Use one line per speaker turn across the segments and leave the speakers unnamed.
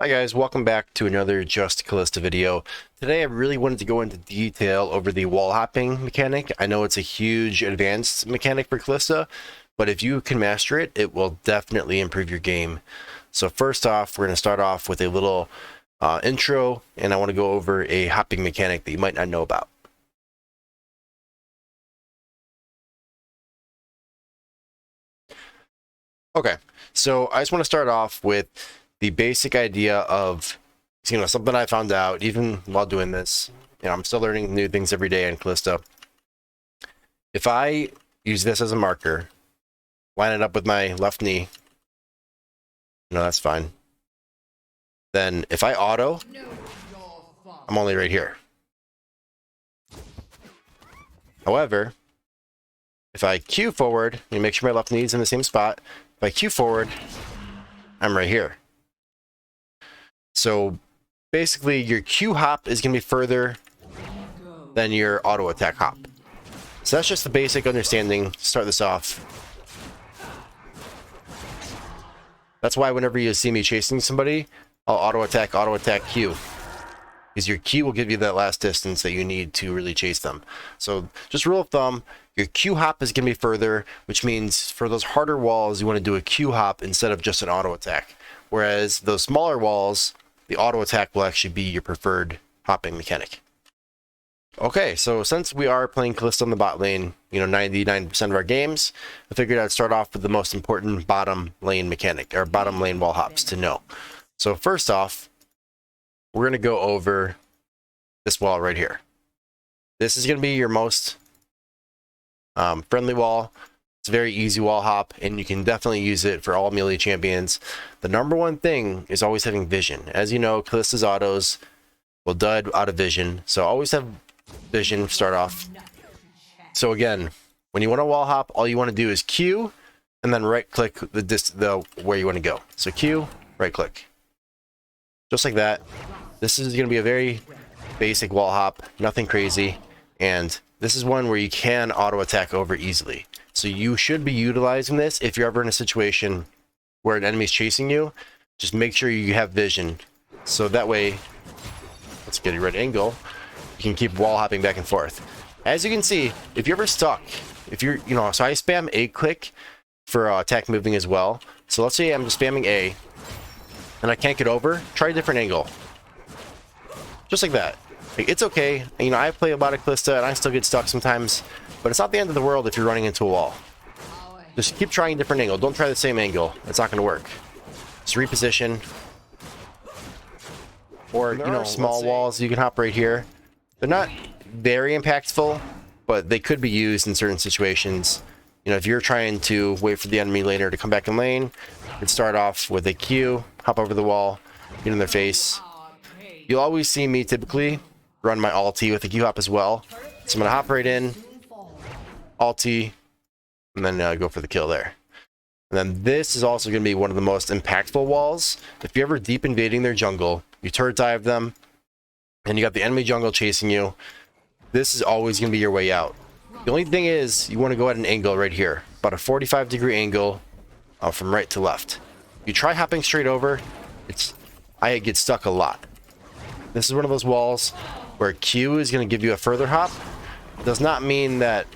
Hi guys, welcome back to another Just Kalista video. Today I really wanted to go into detail over the wall hopping mechanic. I know it's a huge advanced mechanic for Kalista, but if you can master it, it will definitely improve your game. So first off, we're going to start off with a little intro, and I want to go over a hopping mechanic that you might not know about. Okay, so I just want to start off with the basic idea of, something I found out even while doing this. I'm still learning new things every day in Kalista. If I use this as a marker, line it up with my left knee, that's fine. Then if I auto, I'm only right here. However, if I Q forward, you make sure my left knee is in the same spot. If I Q forward, I'm right here. So basically your Q hop is going to be further than your auto attack hop. So that's just the basic understanding to start this off. That's why whenever you see me chasing somebody, I'll auto attack Q. Because your Q will give you that last distance that you need to really chase them. So just rule of thumb, your Q hop is going to be further, which means for those harder walls, you want to do a Q hop instead of just an auto attack. Whereas those smaller walls, the auto attack will actually be your preferred hopping mechanic. Okay, so since we are playing Kalista on the bot lane, 99% of our games, I figured I'd start off with the most important bottom lane mechanic, or bottom lane wall hops to know. So first off, we're going to go over this wall right here. This is going to be your most friendly wall. It's a very easy wall hop, and you can definitely use it for all melee champions. The number one thing is always having vision. As you know, Kalista's autos will dud out of vision, so always have vision start off. So again, when you want to wall hop, all you want to do is Q, and then right click the where you want to go. So Q, right click. Just like that. This is going to be a very basic wall hop, nothing crazy, and this is one where you can auto attack over easily. So you should be utilizing this if you're ever in a situation where an enemy's chasing you. Just make sure you have vision. So that way, let's get a right angle, you can keep wall hopping back and forth. As you can see, if you're ever stuck, so I spam A click for attack moving as well. So let's say I'm just spamming A and I can't get over, try a different angle. Just like that. It's okay. I play a lot of Kalista and I still get stuck sometimes, but it's not the end of the world if you're running into a wall. Just keep trying a different angle. Don't try the same angle. It's not going to work. Just reposition. Or, small walls, you can hop right here. They're not very impactful, but they could be used in certain situations. If you're trying to wait for the enemy laner to come back in lane, you can start off with a Q, hop over the wall, get in their face. You'll always see me typically run my ulti with a Q hop as well. So I'm going to hop right in, ulti, and then go for the kill there. And then this is also going to be one of the most impactful walls. If you're ever deep invading their jungle, you turret dive them, and you got the enemy jungle chasing you, this is always going to be your way out. The only thing is, you want to go at an angle right here, about a 45-degree angle from right to left. You try hopping straight over, I get stuck a lot. This is one of those walls where Q is going to give you a further hop. It does not mean that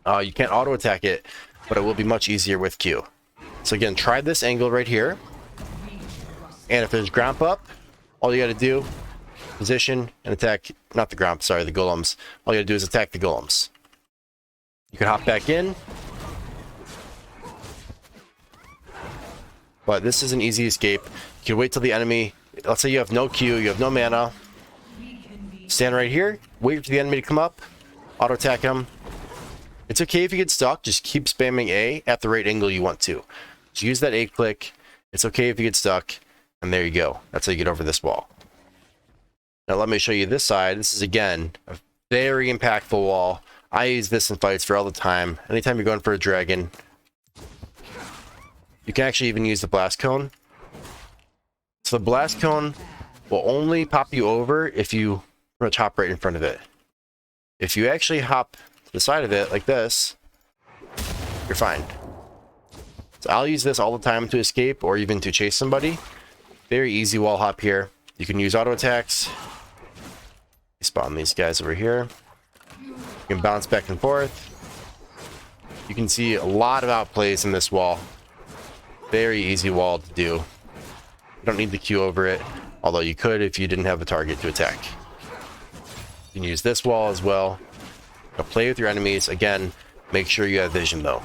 you can't auto attack it, but it will be much easier with Q. So again, try this angle right here. And if there's Gromp up, all you got to do, position and attack, not the Gromp, sorry, the golems. All you got to do is attack the golems. You can hop back in. But this is an easy escape. You can wait till the enemy, let's say you have no Q, you have no mana. Stand right here, wait for the enemy to come up, auto attack him. It's okay if you get stuck, just keep spamming A at the right angle you want to. Just use that A click. It's okay if you get stuck, and there you go. That's how you get over this wall. Now let me show you this side. This is again a very impactful wall. I use this in fights for all the time. Anytime you're going for a dragon, you can actually even use the blast cone. So the blast cone will only pop you over if you pretty much hop right in front of it. If you actually hop to the side of it like this, you're fine. So I'll use this all the time to escape or even to chase somebody. Very easy wall hop here. You can use auto attacks. Spawn these guys over here. You can bounce back and forth. You can see a lot of outplays in this wall. Very easy wall to do. You don't need the Q over it, although you could if you didn't have a target to attack. You can use this wall as well. Now play with your enemies. Again, make sure you have vision though.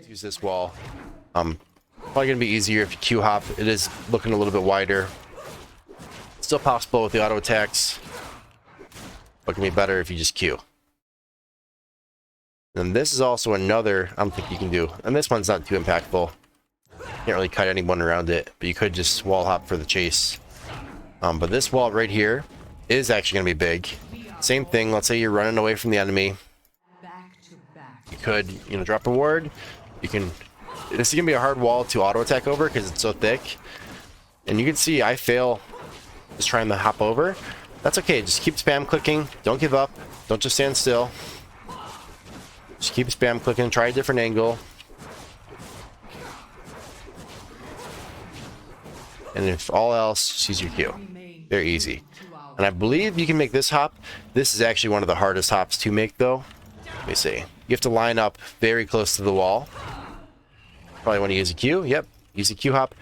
Use this wall. Probably gonna be easier if you Q hop. It is looking a little bit wider. Still possible with the auto attacks, but can be better if you just Q. And this is also another I don't think you can do, and this one's not too impactful. Can't really cut anyone around it, but you could just wall hop for the chase. But this wall right here is actually gonna be big. Same thing. Let's say you're running away from the enemy. You could, drop a ward. You can. This is gonna be a hard wall to auto attack over because it's so thick. And you can see I fail just trying to hop over. That's okay. Just keep spam clicking. Don't give up. Don't just stand still. Just keep spam clicking. Try a different angle. And if all else, just use your Q. They're easy. And I believe you can make this hop. This is actually one of the hardest hops to make though. Let me see. You have to line up very close to the wall. Probably want to use a Q. Yep. Use a Q hop.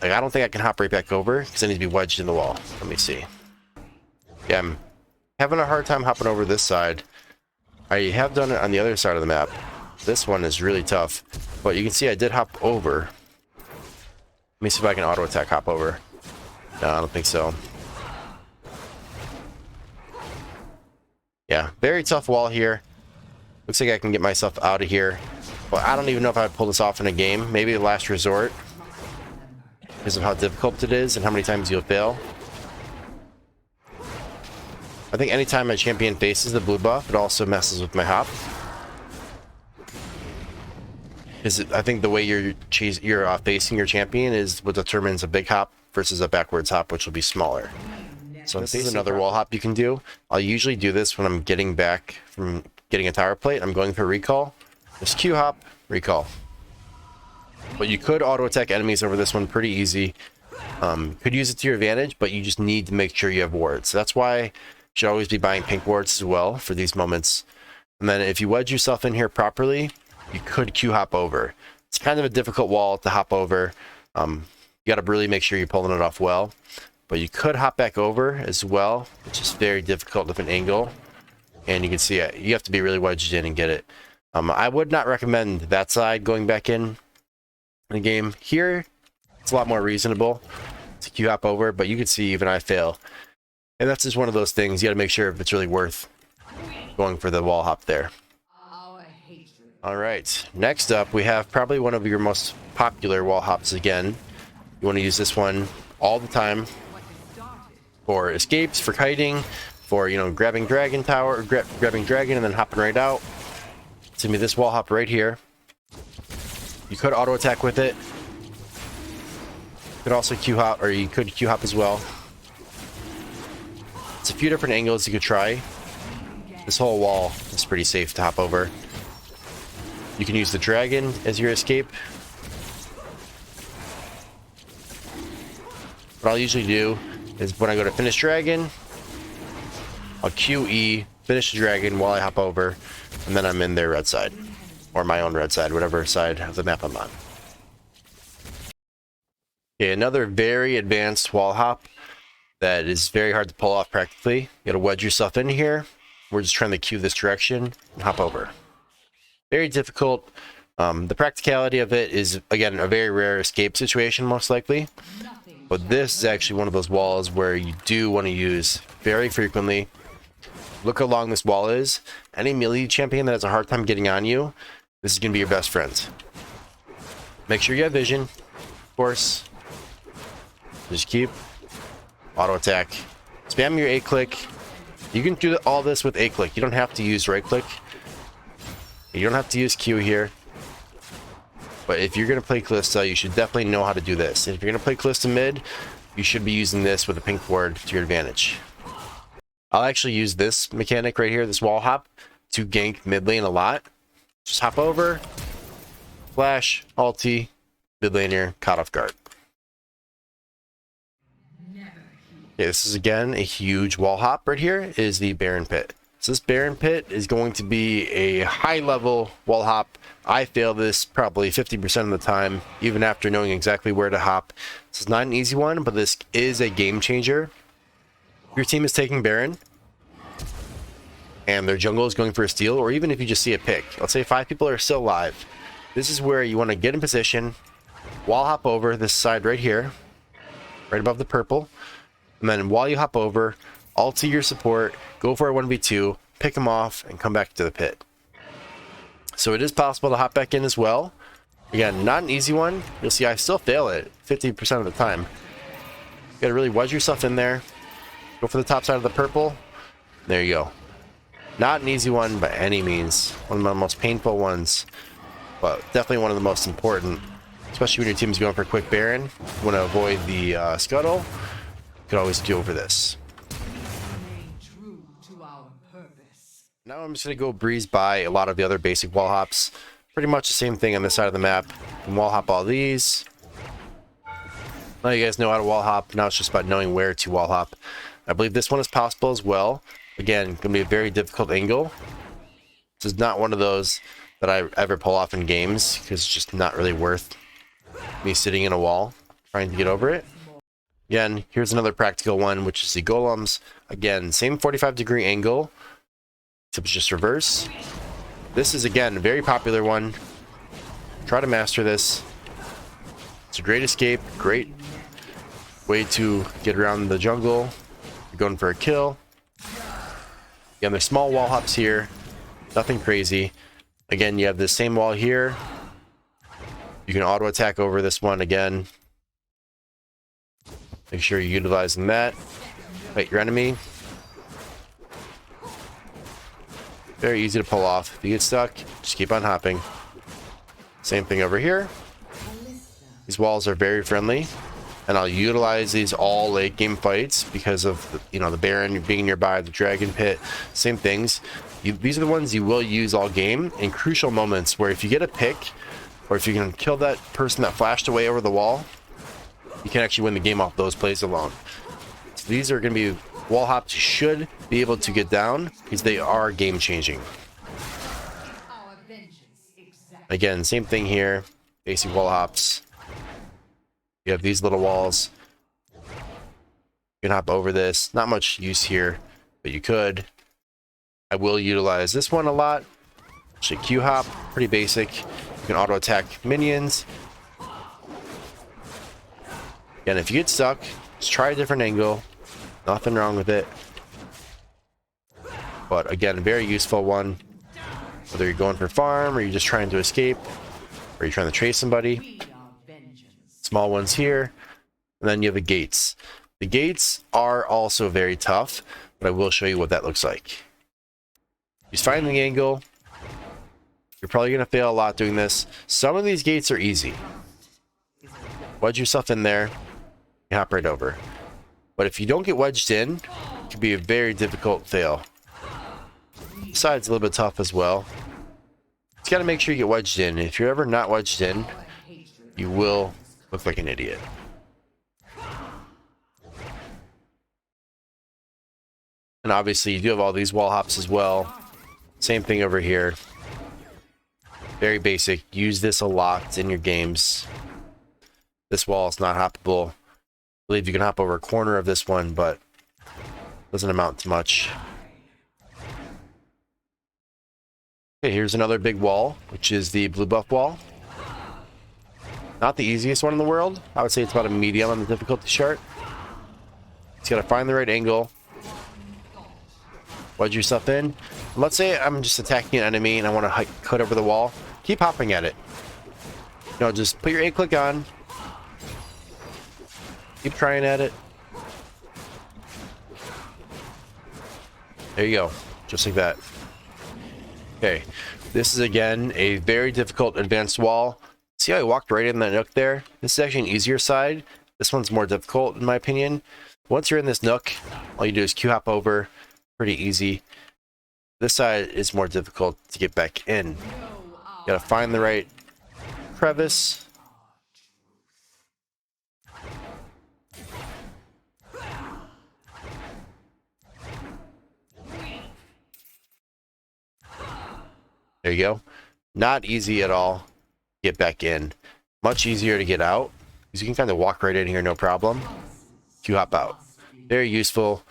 Like, I don't think I can hop right back over because I need to be wedged in the wall. Let me see. Yeah, I'm having a hard time hopping over this side. I have done it on the other side of the map. This one is really tough. But you can see I did hop over. Let me see if I can auto attack hop over. No, I don't think so. Yeah, very tough wall here. Looks like I can get myself out of here. But I don't even know if I'd pull this off in a game. Maybe a last resort. Because of how difficult it is and how many times you'll fail. I think anytime my champion faces the blue buff, it also messes with my hop. I think the way you're facing your champion is what determines a big hop versus a backwards hop, which will be smaller. So this is another wall hop you can do. I'll usually do this when I'm getting back from getting a tower plate. I'm going for recall. Just Q hop, recall. But you could auto attack enemies over this one pretty easy. Could use it to your advantage, but you just need to make sure you have wards. So that's why you should always be buying pink wards as well for these moments. And then if you wedge yourself in here properly, you could Q hop over. It's kind of a difficult wall to hop over. You got to really make sure you're pulling it off well. But you could hop back over as well, which is very difficult with an angle. And you can see it. You have to be really wedged in and get it. I would not recommend that side going back in the game. Here, it's a lot more reasonable to Q hop over, but you can see even I fail. And that's just one of those things. You got to make sure if it's really worth going for the wall hop there. All right, next up we have probably one of your most popular wall hops again. You want to use this one all the time for escapes, for kiting, for grabbing dragon tower, grabbing dragon and then hopping right out. It's gonna be this wall hop right here. You could auto attack with it. You could also Q hop, or you could Q hop as well. It's a few different angles you could try. This whole wall is pretty safe to hop over. You can use the dragon as your escape. What I'll usually do is when I go to finish dragon, I'll QE, finish the dragon while I hop over, and then I'm in their red side. Or my own red side, whatever side of the map I'm on. Okay, another very advanced wall hop that is very hard to pull off practically. You gotta wedge yourself in here. We're just trying to Q this direction and hop over. Very difficult. The practicality of it is, again, a very rare escape situation, most likely. But this is actually one of those walls where you do want to use very frequently. Look how long this wall is. Any melee champion that has a hard time getting on you, this is going to be your best friend. Make sure you have vision, of course. Just keep auto attack. Spam your A click. You can do all this with A click. You don't have to use right click. You don't have to use Q here. But if you're going to play Kalista, you should definitely know how to do this. And if you're going to play Kalista mid, you should be using this with a pink ward to your advantage. I'll actually use this mechanic right here, this wall hop, to gank mid lane a lot. Just hop over, flash, ulti, mid laner caught off guard. Okay, this is again a huge wall hop right here is the Baron Pit. So this Baron Pit is going to be a high level wall hop. I fail this probably 50% of the time, even after knowing exactly where to hop. This is not an easy one, but this is a game changer. If your team is taking Baron and their jungle is going for a steal, or even if you just see a pick, let's say 5 people are still alive. This is where you want to get in position, wall hop over this side right here, right above the purple. And then while you hop over, ulti your support, go for a 1v2, pick them off, and come back to the pit. So it is possible to hop back in as well. Again, not an easy one. You'll see I still fail it 50% of the time. You gotta really wedge yourself in there. Go for the top side of the purple. There you go. Not an easy one by any means. One of the most painful ones, but definitely one of the most important, especially when your team is going for a quick Baron. You want to avoid the scuttle. You can always go for this. Now I'm just going to go breeze by a lot of the other basic wall hops. Pretty much the same thing on this side of the map. You can wall hop all these. Now you guys know how to wall hop. Now it's just about knowing where to wall hop. I believe this one is possible as well. Again, going to be a very difficult angle. This is not one of those that I ever pull off in games because it's just not really worth me sitting in a wall trying to get over it. Again, here's another practical one, which is the golems. Again, same 45-degree angle, except it's just reverse. This is, again, a very popular one. Try to master this. It's a great escape, great way to get around the jungle. You're going for a kill. Again, there's small wall hops here. Nothing crazy. Again, you have the same wall here. You can auto attack over this one again. Make sure you're utilizing that. Fight your enemy. Very easy to pull off. If you get stuck, just keep on hopping. Same thing over here. These walls are very friendly, and I'll utilize these all late game fights because of the Baron being nearby, the Dragon Pit, same things. These are the ones you will use all game in crucial moments where if you get a pick, or if you can kill that person that flashed away over the wall, you can actually win the game off those plays alone. So these are going to be wall hops you should be able to get down because they are game changing. Again, same thing here. Basic wall hops. You have these little walls. You can hop over this. Not much use here, but you could. I will utilize this one a lot. Actually, Q hop, pretty basic. You can auto attack minions. Again, if you get stuck, just try a different angle. Nothing wrong with it. But again, a very useful one. Whether you're going for farm, or you're just trying to escape, or you're trying to chase somebody. Small ones here. And then you have the gates. The gates are also very tough, but I will show you what that looks like. Just find the angle. You're probably going to fail a lot doing this. Some of these gates are easy. Wedge yourself in there. You hop right over. But if you don't get wedged in, it can be a very difficult fail. This side's a little bit tough as well. Just got to make sure you get wedged in. If you're ever not wedged in, you will look like an idiot. And obviously you do have all these wall hops as well. Same thing over here. Very basic. Use this a lot in your games. This wall is not hoppable. I believe you can hop over a corner of this one, but doesn't amount to much. Okay, here's another big wall, which is the blue buff wall. Not the easiest one in the world. I would say it's about a medium on the difficulty chart. Just gotta find the right angle. Wedge yourself in. Let's say I'm just attacking an enemy and I want to cut over the wall. Keep hopping at it. Just put your A click on. Keep trying at it. There you go. Just like that. Okay. This is again a very difficult advanced wall. See how I walked right in that nook there? This is actually an easier side. This one's more difficult in my opinion. Once you're in this nook, all you do is Q hop over. Pretty easy. This side is more difficult to get back in. You gotta find the right crevice. There you go. Not easy at all. Get back in. Much easier to get out, because you can kind of walk right in here, no problem. You hop out. Very useful.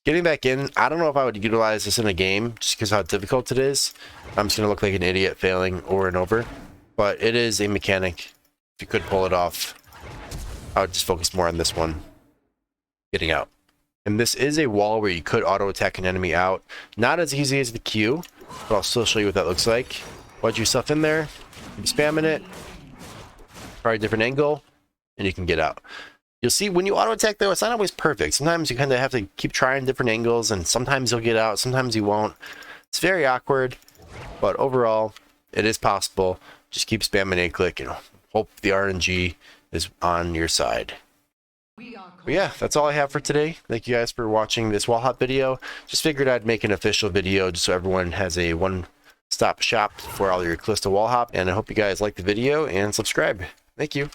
Getting back in, I don't know if I would utilize this in a game, just because how difficult it is. I'm just going to look like an idiot failing over and over. But it is a mechanic. If you could pull it off, I would just focus more on this one. Getting out. And this is a wall where you could auto attack an enemy out. Not as easy as the Q, but I'll still show you what that looks like. Wedge yourself in there, keep spamming it, try a different angle, and you can get out. You'll see when you auto attack though, it's not always perfect. Sometimes you kind of have to keep trying different angles, and sometimes you'll get out, sometimes you won't. It's very awkward, but overall, it is possible. Just keep spamming a click and hope the RNG is on your side. But yeah, that's all I have for today. Thank you guys for watching this wall hop video. Just figured I'd make an official video just so everyone has a one-stop shop for all your Kalista wall hop. And I hope you guys like the video and subscribe. Thank you.